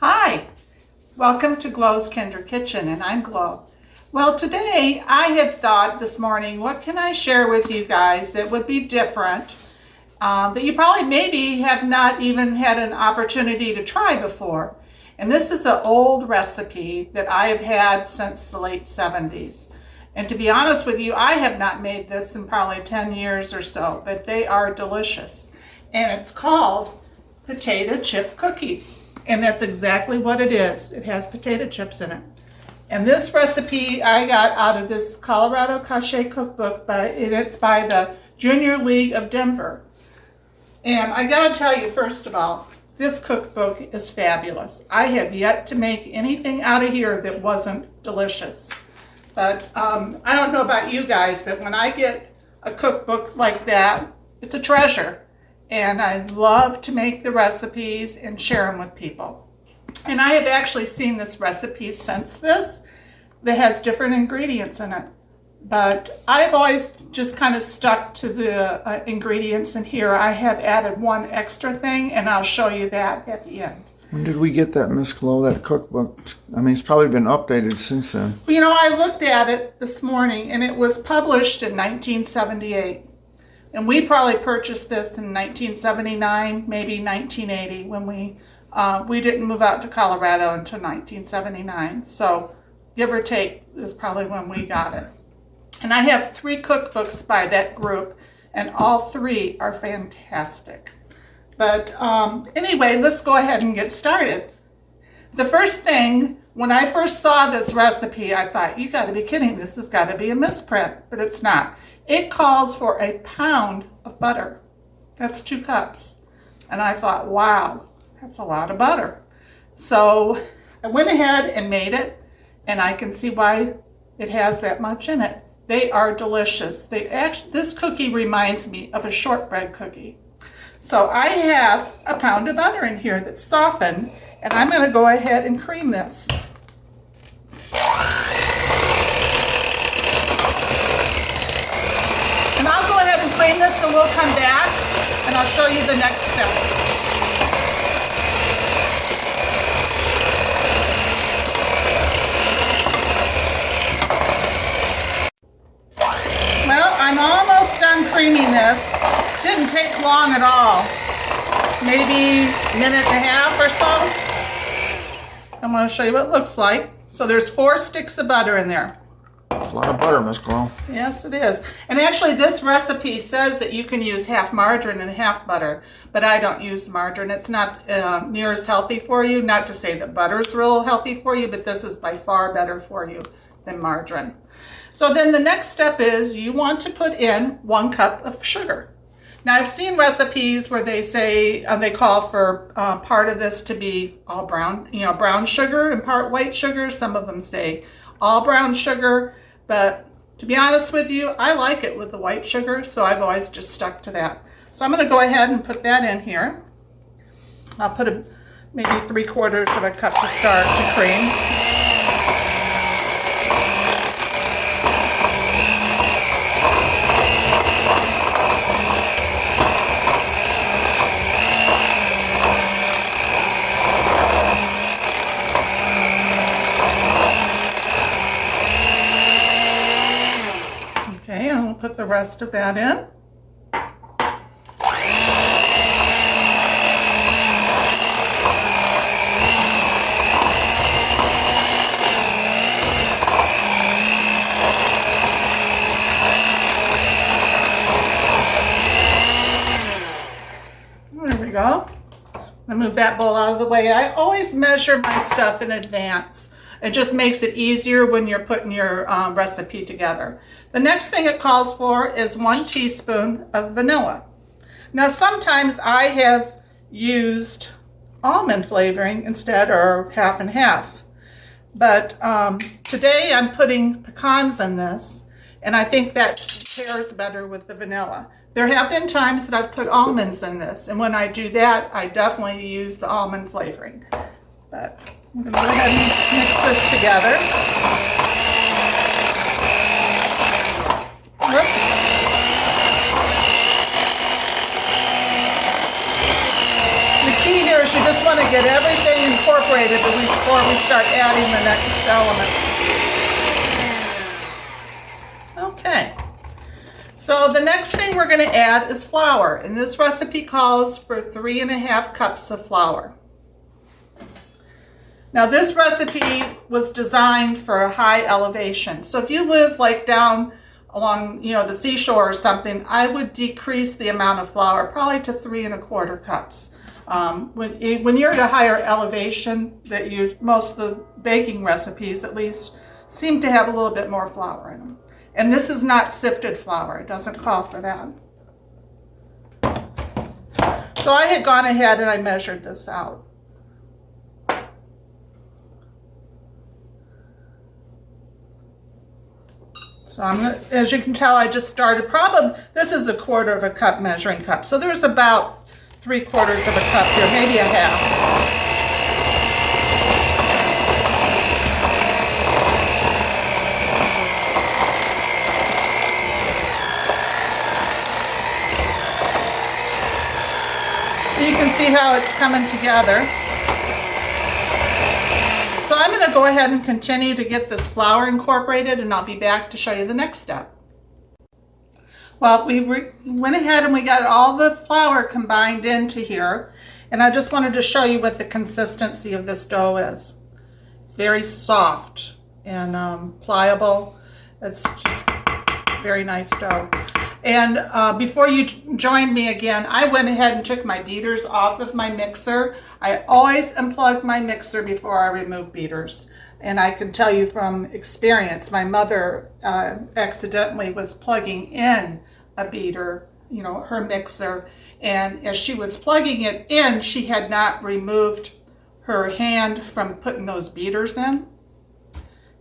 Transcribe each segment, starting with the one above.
Hi, welcome to Glow's Kinder Kitchen, and I'm Glow. Well, today I have thought this morning, what can I share with you guys that would be different, that you probably maybe have not even had an opportunity to try before. And this is an old recipe that I have had since the late 70s. And to be honest with you, I have not made this in probably 10 years or so, but they are delicious. And it's called potato chip cookies. And that's exactly what it is. It has potato chips in it. And this recipe I got out of this Colorado Cache cookbook, and it's by the Junior League of Denver. And I gotta tell you, first of all, this cookbook is fabulous. I have yet to make anything out of here that wasn't delicious. But I don't know about you guys, but when I get a cookbook like that, it's a treasure. And I love to make the recipes and share them with people. And I have actually seen this recipe since this that has different ingredients in it. But I've always just kind of stuck to the ingredients in here. I have added one extra thing, and I'll show you that at the end. When did we get that, Miss Glow, that cookbook? I mean, it's probably been updated since then. Well, you know, I looked at it this morning, and it was published in 1978. And we probably purchased this in 1979, maybe 1980, when we didn't move out to Colorado until 1979. So give or take is probably when we got it. And I have 3 cookbooks by that group, and all 3 are fantastic. But anyway, let's go ahead and get started. The first thing, when I first saw this recipe, I thought, you got to be kidding, this has got to be a misprint, but it's not. It calls for a pound of butter. That's 2 cups. And I thought, wow, that's a lot of butter. So I went ahead and made it, and I can see why it has that much in it. They are delicious. This cookie reminds me of a shortbread cookie. So I have a pound of butter in here that's softened, and I'm going to go ahead and cream this. And I'll go ahead and cream this, and we'll come back and I'll show you the next step. Well, I'm almost done creaming this. Didn't take long at all. Maybe a minute and a half or so. I'm going to show you what it looks like. So there's 4 sticks of butter in there. It's a lot of butter, Miss Glow. Yes, it is. And actually, this recipe says that you can use half margarine and half butter, but I don't use margarine. It's not near as healthy for you. Not to say that butter is real healthy for you, but this is by far better for you than margarine. So then the next step is you want to put in 1 cup of sugar. Now, I've seen recipes where they say they call for part of this to be all brown, brown sugar and part white sugar. Some of them say all brown sugar, but to be honest with you, I like it with the white sugar, so I've always just stuck to that. So I'm going to go ahead and put that in here. I'll put maybe 3/4 of a cup to start to cream. Put the rest of that in. There we go. I move that bowl out of the way. I always measure my stuff in advance. It just makes it easier when you're putting your recipe together. The next thing it calls for is 1 teaspoon of vanilla. Now, sometimes I have used almond flavoring instead, or half and half. But today I'm putting pecans in this, and I think that pairs better with the vanilla. There have been times that I've put almonds in this, and when I do that, I definitely use the almond flavoring. But I'm going to go ahead and mix this together. The key here is you just want want to get everything incorporated before we start adding the next elements. Okay. So the next thing we're going to add is flour, and this recipe calls for 3.5 cups of flour. Now this recipe was designed for a high elevation. So if you live like down along, the seashore or something, I would decrease the amount of flour probably to 3.25 cups. When you're at a higher elevation, most of the baking recipes at least seem to have a little bit more flour in them. And this is not sifted flour. It doesn't call for that. So I had gone ahead and I measured this out. So as you can tell, I just started, this is 1/4 cup measuring cup. So there's about 3/4 cup here, maybe a half. You can see how it's coming together. So I'm going to go ahead and continue to get this flour incorporated, and I'll be back to show you the next step. Well, we went ahead and we got all the flour combined into here, and I just wanted to show you what the consistency of this dough is. It's very soft and pliable. It's just very nice dough. And before you joined me again, I went ahead and took my beaters off of my mixer. I always unplug my mixer before I remove beaters. And I can tell you from experience, my mother accidentally was plugging in a beater, her mixer. And as she was plugging it in, she had not removed her hand from putting those beaters in.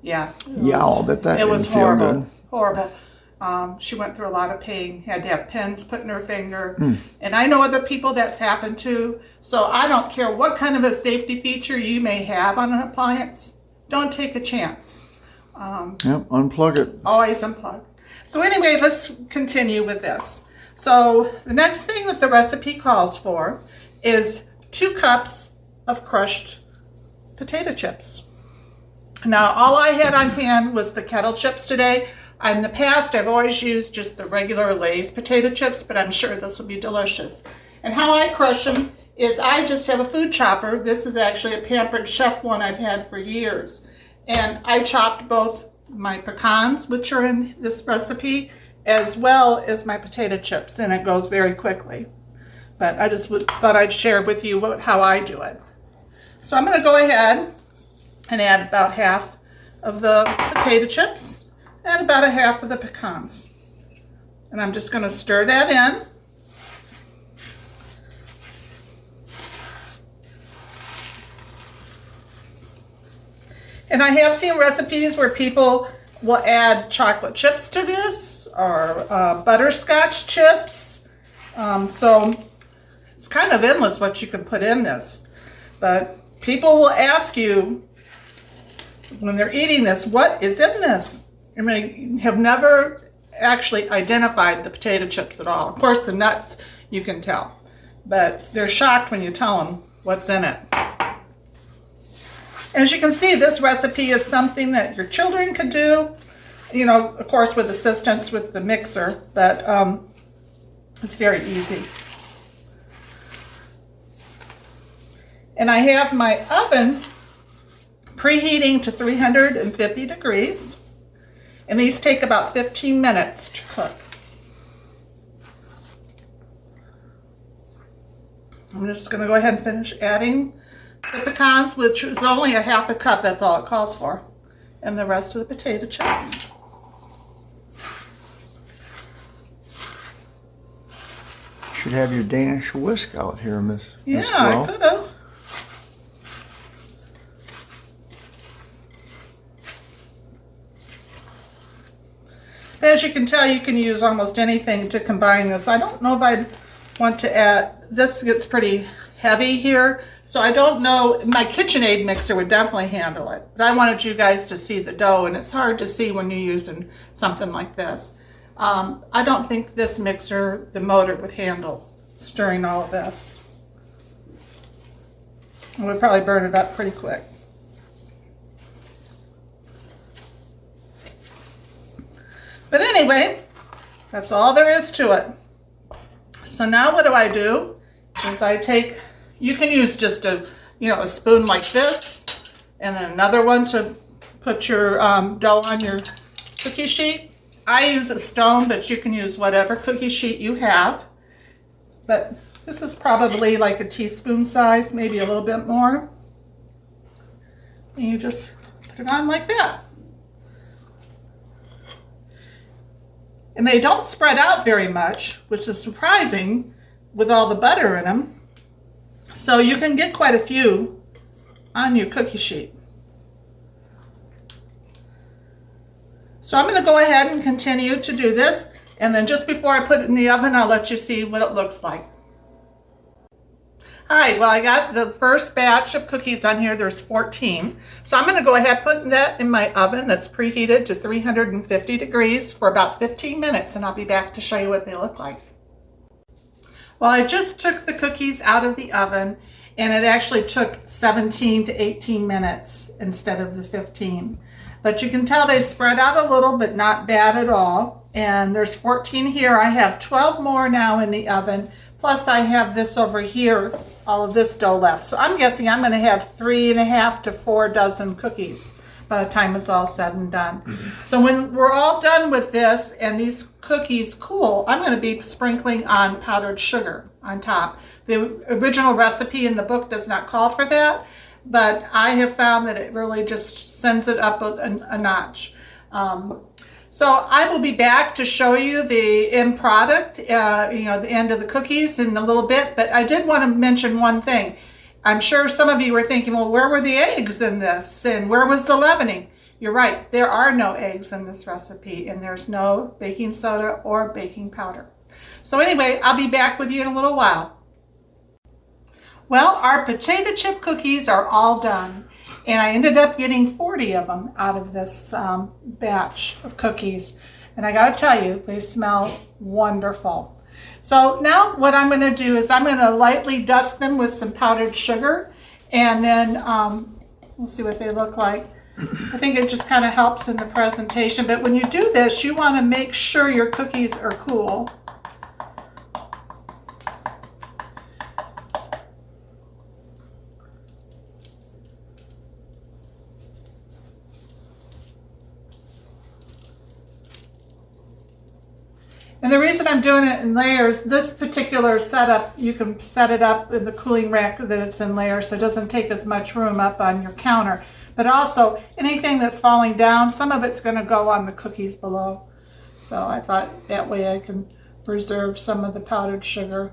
Yeah. I'll bet that it was didn't feel horrible. good. Horrible. She went through a lot of pain, had to have pins put in her finger. And I know other people that's happened to. So I don't care what kind of a safety feature you may have on an appliance. Don't take a chance. Unplug it. Always unplug. So anyway, let's continue with this. So the next thing that the recipe calls for is 2 cups of crushed potato chips. Now, all I had on hand was the kettle chips today. In the past, I've always used just the regular Lay's potato chips, but I'm sure this will be delicious. And how I crush them is I just have a food chopper. This is actually a Pampered Chef one I've had for years. And I chopped both my pecans, which are in this recipe, as well as my potato chips, and it goes very quickly. But I just thought I'd share with you how I do it. So I'm going to go ahead and add about half of the potato chips and about a half of the pecans. And I'm just going to stir that in. And I have seen recipes where people will add chocolate chips to this or butterscotch chips. So it's kind of endless what you can put in this. But people will ask you when they're eating this, what is in this? And they have never actually identified the potato chips at all. Of course, the nuts you can tell, but they're shocked when you tell them what's in it. As you can see, this recipe is something that your children could do, of course with assistance with the mixer, but it's very easy. And I have my oven preheating to 350 degrees. And these take about 15 minutes to cook. I'm just going to go ahead and finish adding the pecans, which is only a half a cup. That's all it calls for. And the rest of the potato chips. Should have your Danish whisk out here, Miss Yeah, Flo. I could have. As you can tell, you can use almost anything to combine this. I don't know if I'd want to add, this gets pretty heavy here, so I don't know, my KitchenAid mixer would definitely handle it, but I wanted you guys to see the dough, and it's hard to see when you're using something like this. I don't think this mixer, the motor, would handle stirring all of this. And we'll probably burn it up pretty quick. But anyway, that's all there is to it. So now what do? Is I take, you can use just a spoon like this, and then another one to put your dough on your cookie sheet. I use a stone, but you can use whatever cookie sheet you have. But this is probably like a teaspoon size, maybe a little bit more. And you just put it on like that. And they don't spread out very much, which is surprising with all the butter in them. So you can get quite a few on your cookie sheet. So I'm going to go ahead and continue to do this. And then just before I put it in the oven, I'll let you see what it looks like. All right, well, I got the first batch of cookies on here. There's 14. So I'm going to go ahead and put that in my oven that's preheated to 350 degrees for about 15 minutes, and I'll be back to show you what they look like. Well, I just took the cookies out of the oven, and it actually took 17 to 18 minutes instead of the 15. But you can tell they spread out a little, but not bad at all. And there's 14 here. I have 12 more now in the oven. Plus I have this over here, all of this dough left. So I'm guessing I'm going to have 3.5 to 4 dozen cookies by the time it's all said and done. So when we're all done with this and these cookies cool, I'm going to be sprinkling on powdered sugar on top. The original recipe in the book does not call for that, but I have found that it really just sends it up a notch. So I will be back to show you the end product, the end of the cookies in a little bit. But I did want to mention one thing. I'm sure some of you were thinking, well, where were the eggs in this? And where was the leavening? You're right. There are no eggs in this recipe, and there's no baking soda or baking powder. So anyway, I'll be back with you in a little while. Well, our potato chip cookies are all done. And I ended up getting 40 of them out of this batch of cookies. And I got to tell you, they smell wonderful. So now what I'm going to do is I'm going to lightly dust them with some powdered sugar. And then we'll see what they look like. I think it just kind of helps in the presentation. But when you do this, you want to make sure your cookies are cool. And the reason I'm doing it in layers, this particular setup, you can set it up in the cooling rack that it's in layers, so it doesn't take as much room up on your counter. But also, anything that's falling down, some of it's going to go on the cookies below. So I thought that way I can preserve some of the powdered sugar.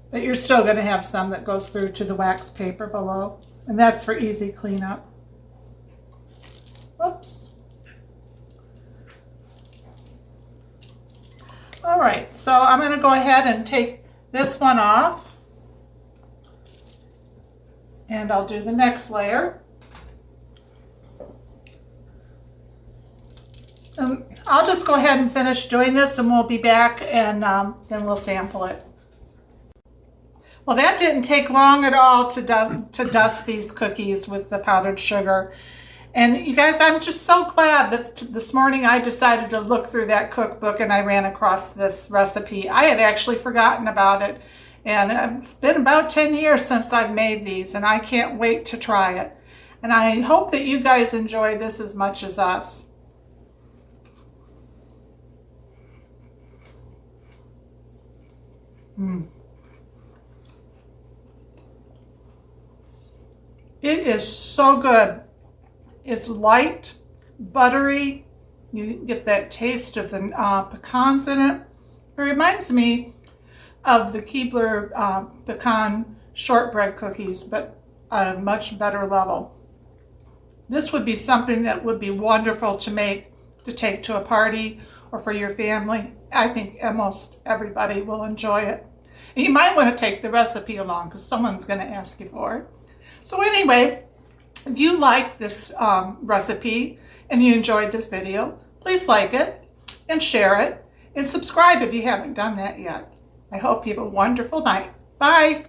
But you're still going to have some that goes through to the wax paper below. And that's for easy cleanup. Whoops. All right, so I'm going to go ahead and take this one off, and I'll do the next layer. I'll just go ahead and finish doing this, and we'll be back, and then we'll sample it. Well, that didn't take long at all to dust these cookies with the powdered sugar. And you guys, I'm just so glad that this morning I decided to look through that cookbook and I ran across this recipe. I had actually forgotten about it. And it's been about 10 years since I've made these, and I can't wait to try it. And I hope that you guys enjoy this as much as us. It is so good. It's light, buttery. You get that taste of the pecans in it. It reminds me of the Keebler pecan shortbread cookies, but at a much better level. This would be something that would be wonderful to make, to take to a party or for your family. I think almost everybody will enjoy it. And you might want to take the recipe along because someone's going to ask you for it. So anyway, if you like this recipe and you enjoyed this video, please like it and share it and subscribe if you haven't done that yet. I hope you have a wonderful night. Bye.